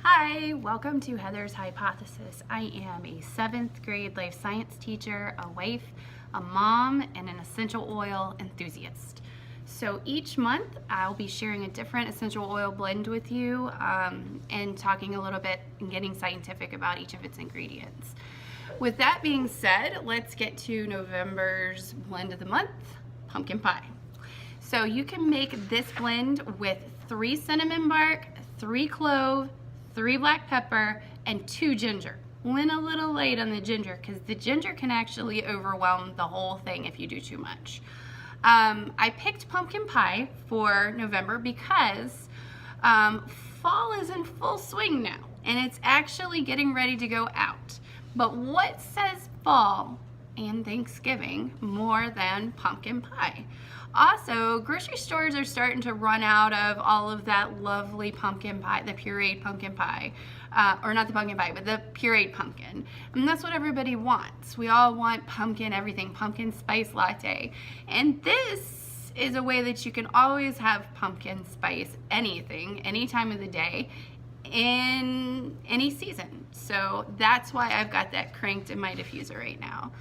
Hi, welcome to Heather's Hypothesis. I am a 7th grade life science teacher, a wife, a mom, and an essential oil enthusiast. So each month I'll be sharing a different essential oil blend with you and talking a little bit and getting scientific about each of its ingredients. With that being said, let's get to November's blend of the month, pumpkin pie. So you can make this blend with 3 cinnamon bark, 3 clove, 3 black pepper, and 2 ginger. Went a little late on the ginger because the ginger can actually overwhelm the whole thing if you do too much. I picked pumpkin pie for November because fall is in full swing now and it's actually getting ready to go out. But what says fall and Thanksgiving more than pumpkin pie? Also, grocery stores are starting to run out of all of that lovely pumpkin pie, the pureed pumpkin pie, or not the pumpkin pie, but the pureed pumpkin. And that's what everybody wants. We all want pumpkin everything, pumpkin spice latte. And this is a way that you can always have pumpkin spice anything, any time of the day, in any season. So that's why I've got that cranked in my diffuser right now.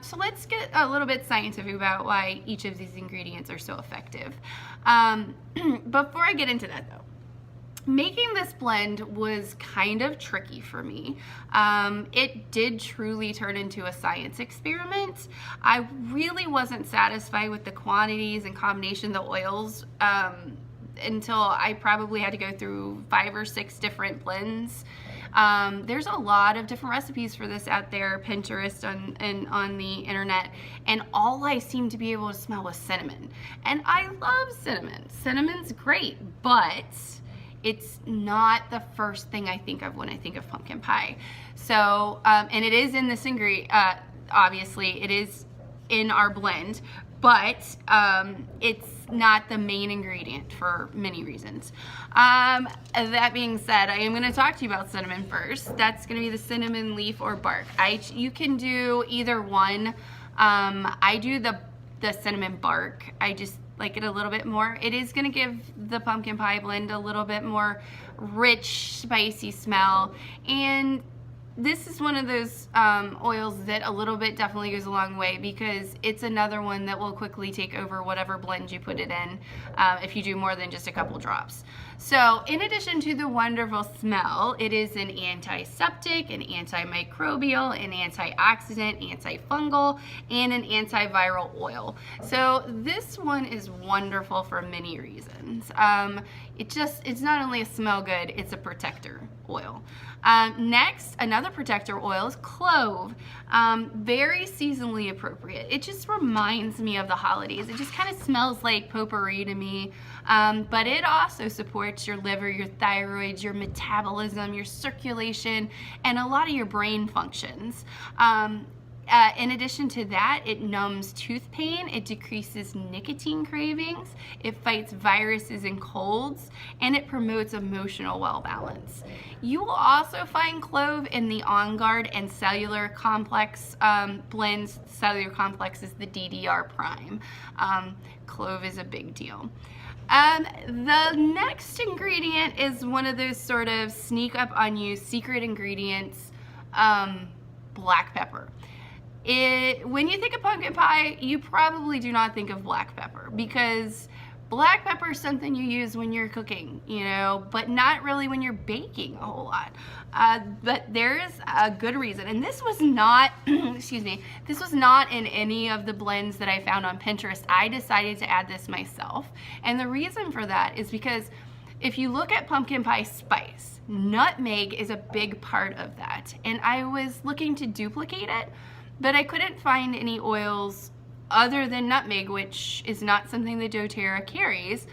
So let's get a little bit scientific about why each of these ingredients are so effective. Before I get into that though, making this blend was kind of tricky for me. It did truly turn into a science experiment. I really wasn't satisfied with the quantities and combination of the oils until I probably had to go through 5 or 6 different blends. There's a lot of different recipes for this out there, Pinterest and on the internet, and all I seemed to be able to smell was cinnamon. And I love cinnamon. Cinnamon's great, but it's not the first thing I think of when I think of pumpkin pie. So, and it is in this ingredient, obviously, it is in our blend, but it's not the main ingredient for many reasons. That being said, I am going to talk to you about cinnamon first. That's going to be the cinnamon leaf or bark. You can do either one. I do the cinnamon bark. I just like it a little bit more. It is going to give the pumpkin pie blend a little bit more rich, spicy smell, and this is one of those oils that a little bit definitely goes a long way because it's another one that will quickly take over whatever blend you put it in if you do more than just a couple drops. So in addition to the wonderful smell, it is an antiseptic, an antimicrobial, an antioxidant, antifungal, and an antiviral oil. So this one is wonderful for many reasons. It's not only a smell good, it's a protector oil. Next, another protector oil is clove. Very seasonally appropriate. It just reminds me of the holidays. It just kind of smells like potpourri to me, but it also supports your liver, your thyroid, your metabolism, your circulation, and a lot of your brain functions. In addition to that, it numbs tooth pain, it decreases nicotine cravings, it fights viruses and colds, and it promotes emotional well balance. You will also find clove in the On Guard and Cellular Complex blends. Cellular Complex is the DDR prime. Clove is a big deal. The next ingredient is one of those sort of sneak up on you secret ingredients, black pepper. When you think of pumpkin pie, you probably do not think of black pepper because black pepper is something you use when you're cooking, you know, but not really when you're baking a whole lot. But there is a good reason, and this was not, excuse me, this was not in any of the blends that I found on Pinterest. I decided to add this myself, and the reason for that is because if you look at pumpkin pie spice, nutmeg is a big part of that, and I was looking to duplicate it, but I couldn't find any oils other than nutmeg, which is not something that doTERRA carries,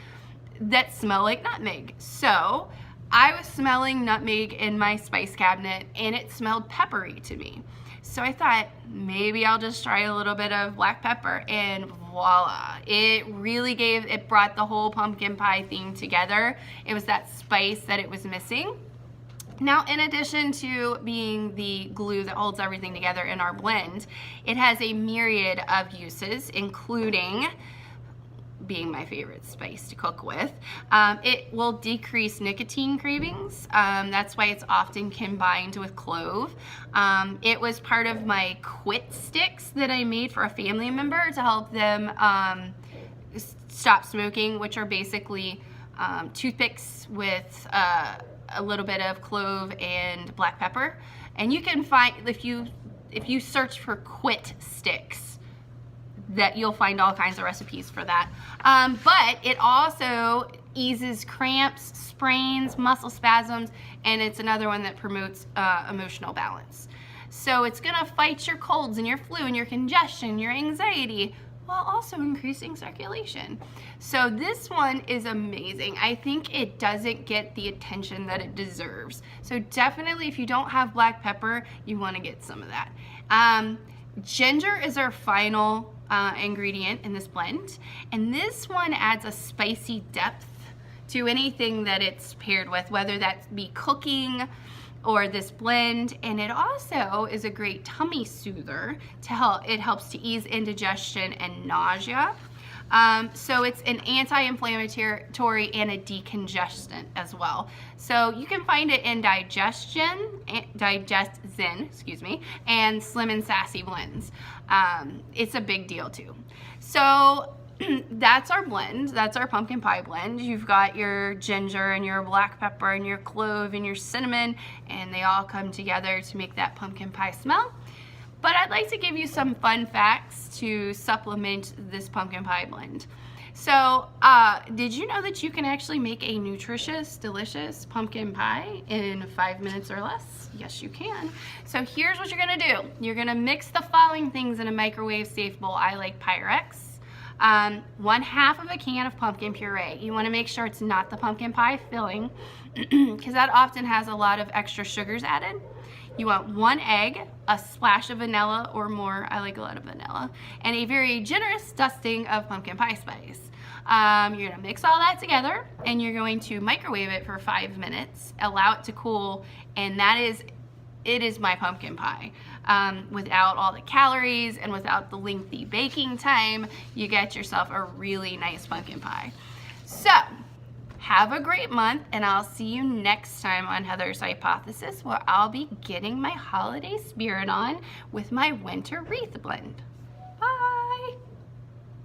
that smell like nutmeg. So I was smelling nutmeg in my spice cabinet and it smelled peppery to me. So I thought maybe I'll just try a little bit of black pepper, and voila, it brought the whole pumpkin pie theme together. It was that spice that it was missing. Now, in addition to being the glue that holds everything together in our blend, it has a myriad of uses, including being my favorite spice to cook with. It will decrease nicotine cravings. That's why it's often combined with clove. It was part of my quit sticks that I made for a family member to help them stop smoking, which are basically toothpicks with a little bit of clove and black pepper. And you can find, if you search for quit sticks, that you'll find all kinds of recipes for that. But it also eases cramps, sprains, muscle spasms, and it's another one that promotes emotional balance. So it's gonna fight your colds and your flu and your congestion, your anxiety, while also increasing circulation. So this one is amazing. I think it doesn't get the attention that it deserves. So definitely, if you don't have black pepper, you wanna get some of that. Ginger is our final ingredient in this blend, and this one adds a spicy depth to anything that it's paired with, whether that be cooking or this blend. And it also is a great tummy soother to help. It helps to ease indigestion and nausea. So it's an anti-inflammatory and a decongestant as well. So you can find it in Digestion, excuse me, and Slim and Sassy blends. It's a big deal too. So that's our blend. That's our pumpkin pie blend. You've got your ginger and your black pepper and your clove and your cinnamon, and they all come together to make that pumpkin pie smell. But I'd like to give you some fun facts to supplement this pumpkin pie blend. So, did you know that you can actually make a nutritious, delicious pumpkin pie in 5 minutes or less? Yes, you can. So here's what you're gonna do. You're gonna mix the following things in a microwave safe bowl. I like Pyrex. 1/2 of a can of pumpkin puree. You wanna make sure it's not the pumpkin pie filling because that often has a lot of extra sugars added. You want 1 egg, a splash of vanilla or more, I like a lot of vanilla, and a very generous dusting of pumpkin pie spice. You're gonna mix all that together and you're going to microwave it for 5 minutes, allow it to cool, and it is my pumpkin pie. Without all the calories and without the lengthy baking time, you get yourself a really nice pumpkin pie. So, have a great month, and I'll see you next time on Heather's Hypothesis, where I'll be getting my holiday spirit on with my winter wreath blend.